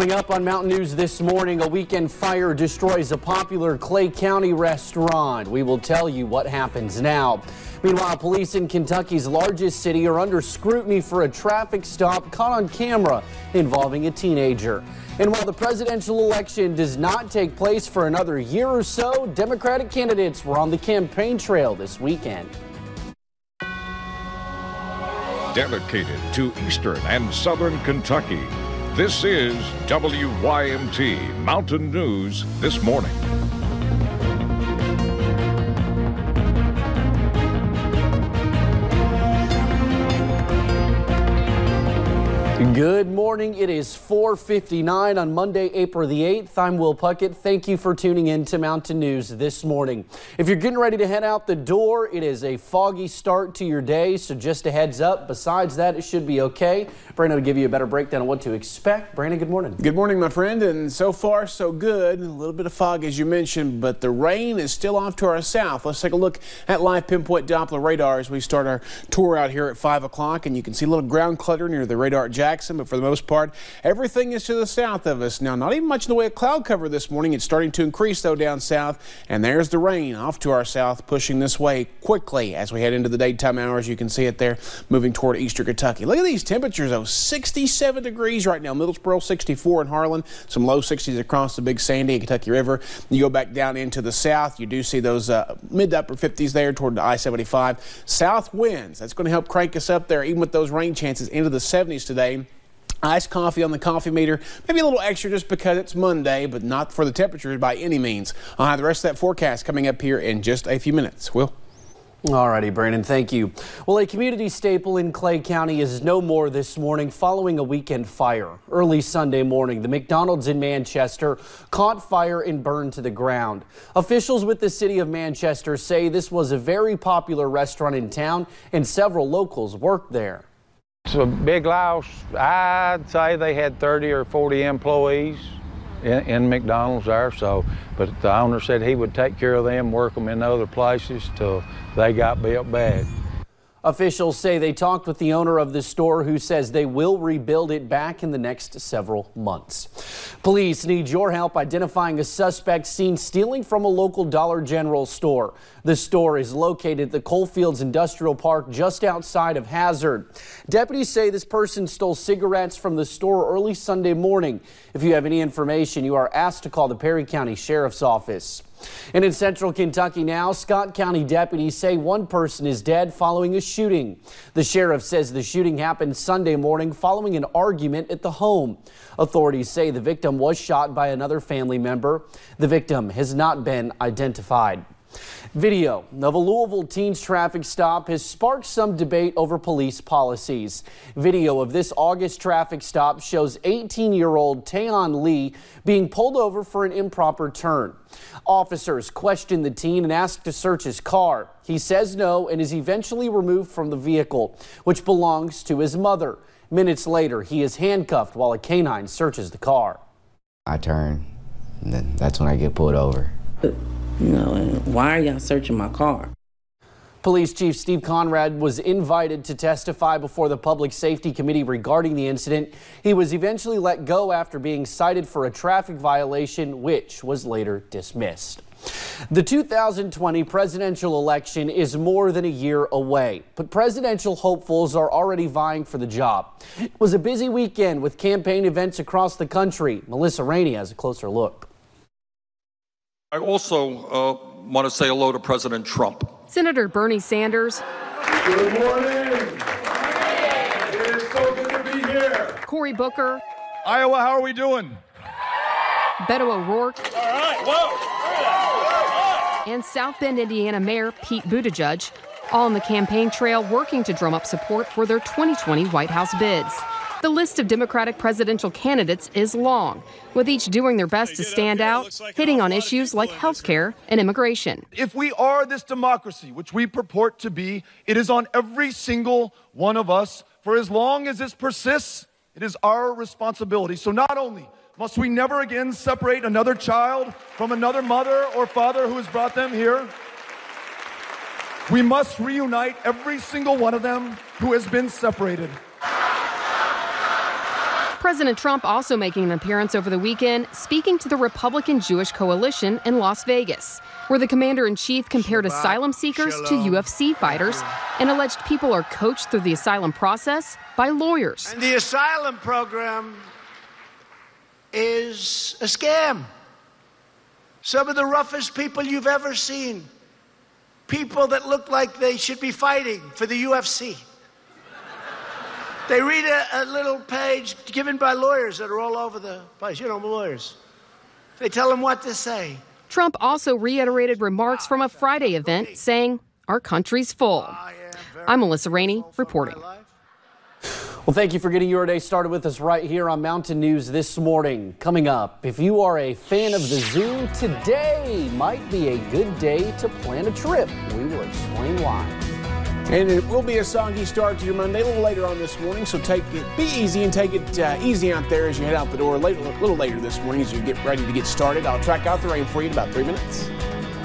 Coming up on Mountain News this morning, a weekend fire destroys a popular Clay County restaurant. We will tell you what happens now. Meanwhile, police in Kentucky's largest city are under scrutiny for a traffic stop caught on camera involving a teenager. And while the presidential election does not take place for another year or so, Democratic candidates were on the campaign trail this weekend. Dedicated to Eastern and Southern Kentucky, this is WYMT Mountain News This Morning. Good morning. It is 4:59 on Monday, April the 8th. I'm Will Puckett. Thank you for tuning in to Mountain News This Morning. If you're getting ready to head out the door, it is a foggy start to your day, so just a heads up. Besides that, it should be okay. Brandon will give you a better breakdown on what to expect. Brandon, good morning. Good morning, my friend, and so far so good. A little bit of fog as you mentioned, but the rain is still off to our south. Let's take a look at live pinpoint Doppler radar as we start our tour out here at 5 o'clock, and you can see a little ground clutter near the radar Jackson, but for the most part, everything is to the south of us. Now, not even much in the way of cloud cover this morning. It's starting to increase, though, down south, and there's the rain off to our south, pushing this way quickly as we head into the daytime hours. You can see it there moving toward eastern Kentucky. Look at these temperatures, though. 67 degrees right now. Middlesboro, 64 in Harlan. Some low 60s across the Big Sandy and Kentucky River. You go back down into the south, you do see those mid to upper 50s there toward the I-75. South winds, that's going to help crank us up there, even with those rain chances, into the 70s today. Iced coffee on the coffee meter, maybe a little extra just because it's Monday, but not for the temperatures by any means. I'll have the rest of that forecast coming up here in just a few minutes. Will? Alrighty, Brandon, thank you. Well, a community staple in Clay County is no more this morning following a weekend fire. Early Sunday morning, the McDonald's in Manchester caught fire and burned to the ground. Officials with the city of Manchester say this was a very popular restaurant in town and several locals worked there. It's a big loss. I'd say they had 30 or 40 employees in McDonald's there, but the owner said he would take care of them, work them in other places till they got built bad. Officials say they talked with the owner of the store, who says they will rebuild it back in the next several months. Police need your help identifying a suspect seen stealing from a local Dollar General store. The store is located at the Coalfields Industrial Park just outside of Hazard. Deputies say this person stole cigarettes from the store early Sunday morning. If you have any information, you are asked to call the Perry County Sheriff's Office. And in central Kentucky now, Scott County deputies say one person is dead following a shooting. The sheriff says the shooting happened Sunday morning following an argument at the home. Authorities say the victim was shot by another family member. The victim has not been identified. Video of a Louisville teens traffic stop has sparked some debate over police policies. Video of this August traffic stop shows 18-year-old Tayon Lee being pulled over for an improper turn. Officers questioned the teen and asked to search his car. He says no and is eventually removed from the vehicle, which belongs to his mother. Minutes later, he is handcuffed while a canine searches the car. I turn, and then that's when I get pulled over. Why are y'all searching my car? Police Chief Steve Conrad was invited to testify before the Public Safety Committee regarding the incident. He was eventually let go after being cited for a traffic violation, which was later dismissed. The 2020 presidential election is more than a year away, but presidential hopefuls are already vying for the job. It was a busy weekend with campaign events across the country. Melissa Rainey has a closer look. I also want to say hello to President Trump. Senator Bernie Sanders. Good morning. It is so good to be here. Cory Booker. Iowa, how are we doing? Beto O'Rourke. All right, whoa. And South Bend, Indiana Mayor Pete Buttigieg, all on the campaign trail working to drum up support for their 2020 White House bids. The list of Democratic presidential candidates is long, with each doing their best to stand out, hitting on issues like health care and immigration. If we are this democracy, which we purport to be, it is on every single one of us. For as long as this persists, it is our responsibility. So not only must we never again separate another child from another mother or father who has brought them here, we must reunite every single one of them who has been separated. President Trump also making an appearance over the weekend, speaking to the Republican Jewish Coalition in Las Vegas, where the commander-in-chief compared asylum seekers to UFC fighters and alleged people are coached through the asylum process by lawyers. And the asylum program is a scam. Some of the roughest people you've ever seen. People that look like they should be fighting for the UFC. They read a little page given by lawyers that are all over the place. You know, lawyers. They tell them what to say. Trump also reiterated remarks from a Friday event saying, our country's full. I'm Melissa Rainey reporting. Well, thank you for getting your day started with us right here on Mountain News this morning. Coming up, if you are a fan of the zoo, today might be a good day to plan a trip. We will explain why. And it will be a soggy start to your Monday a little later on this morning, so be easy and take it easy out there as you head out the door a little later this morning as you get ready to get started. I'll track out the rain for you in about 3 minutes.